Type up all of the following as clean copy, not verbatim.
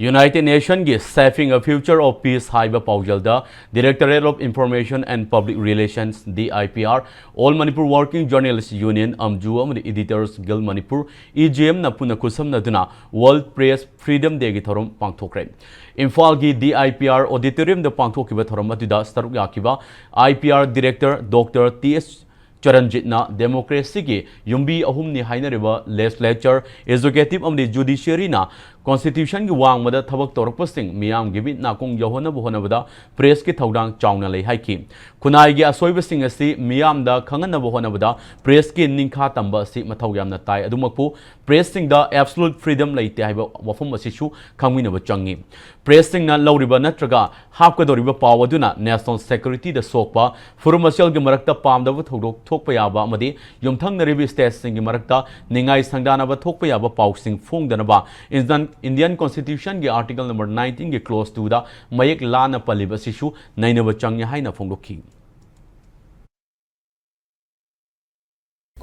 United Nations is Saving a Future of Peace Haiba Paujalda, Directorate of Information and Public Relations DIPR, All Manipur Working Journalists Union Amju amadi Editors Guild Manipur EGM na puna kusam naduna World Press Freedom Day gi thorom pangthokre. Imphal gi DIPR Auditorium da pangthokiba thorom aduda staruk yakiba IPR Director Dr. TS Charanjitna Democracy ki yumbi ahumni hainariba legislature executive amdi judiciary na Constitution ki wang mada thabak torpasing miyam gibi na kong yahona bohona bada press ki thaudang chauna lei haiki kunai gi asoiba sing asi miyam da khangan na bohona bada press ki ningkha tamba si mathau yamna tai adumakpu press sing da absolute freedom leite haiba wafam asichu khangmina ba changi press sing na lawriba natraga hapka doriba pawaduna national security da sokpa furmasel gi marakta pamdaba thodok thokpa yaba amadi yumthang na ribi state sing gi marakta ningai sangdana ba thokpa yaba pausing phongdana ba Indian Constitution ki article number 19 ki close to da mayek lana paliba sishu nainaba changya haina phongdokhi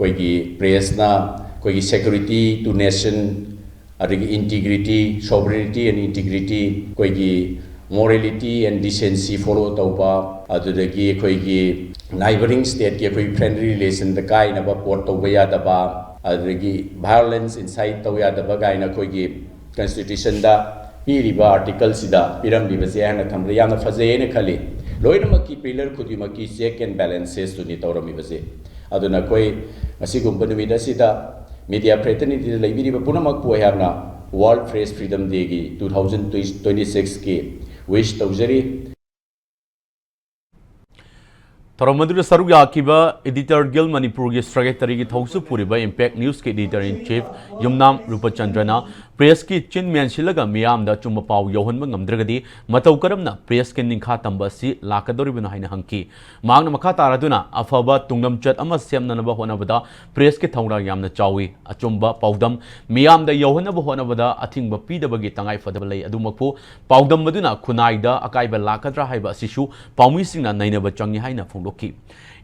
koi ki press na koi ki security to nation adigi integrity sovereignty and integrity koi ki morality and decency follow tauba adudagi koi ki neighboring state ki koi friendly relation da kai na ba port tauba ya da ba adigi violence inside tauya da ba gai na koi ki Constitution da piriba article sida piram libase ana thamre yana faze ne khali loina maki pillar khudi maki check and balances to ni tawrami base aduna koi asi company mida sida media fraternity laibiri ba punamak po hayna World Press Freedom Day gi 2026 ki wish tawjari Taramadura Saruga Akiba, Editor Guild Manipur ki Secretary ki Thausu Puriba Impact News ki Editor in Chief Yumnam Rupachandrana Press ki Chin Miansilaga Miyam da Chumma Pau Yohan Ngamdragadi Matau Karamna Press ki Ningkha Tambasi Lakadoribana Haina Hanki Magna Makata Raduna Afaba Tungam Chat Ama Semnanaba Honavada Press ki Thaura Yamna Chawi Achumba Paudam Miyam da Yohanaba Honavada Athingba Pidabagi Tangai Fadabalay Adumapu Paudam Maduna Kunaida Akaiba Lakadra Haiba Sishu Paumi Singna Nainaba Changi Haina Fungo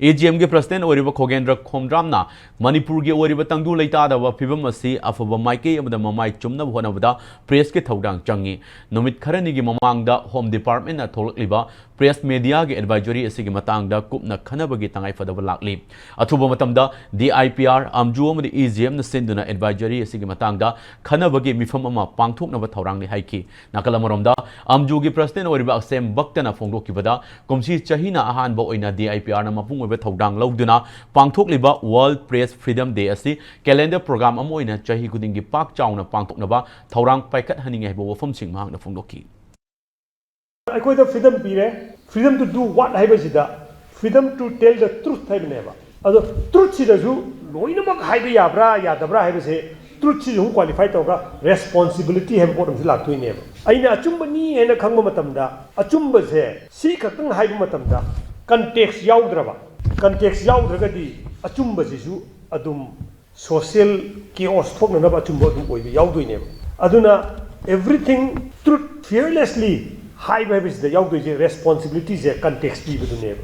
AGM के president ओरिबा खोगेंद्र खोमद्रामना Manipur के ओरिबा तंगदु लेतादबा फिबम असी अफबा माइके अमदा ममाई Chumna होनबदा press के थौडांग चंगी नुमित खरनी की ममांगदा home department ना थोलकलिबा press media के advisory असी के मतंगदा कुपना खनबगी तंगाई फदबा लाकली अथुबा मतमदा DIPR आमजु अमदि AGM न सेंदुना एडवाइजरी असी के मतंगदा खनबगी मिफम अमा पांगथोकनबा थौरांग नि हाइकी नाकलमरमदा आमजु के president ओरिबा असेम बक्तना फोंगदोकिबदा Kumsi चहीना अहानबा ओइना DIPR na mapung oiba thodang lauduna pangthokliba World Press Freedom Day asi calendar program am oina chahi kudingi pak chauna pangthoknaba thorang paikat haninge haiba wafam sing mahangna phongdoki akoi the freedom pire freedom to do what haiba sida freedom to tell the truth haiba neba ado truth sida ju loina mak haiba yabra yadabra haiba se truth si ju qualify tawga responsibility haiba podam si laktoi neba aina achumba ni ena khangba matamda achumba se si khatang haiba matamda context yaudraba context yaudragadi achumba jisu adum social chaos thoknaba achumba adum oibe yaudoine aduna everything truth fearlessly high vibes the yaudoje responsibility je context bi budune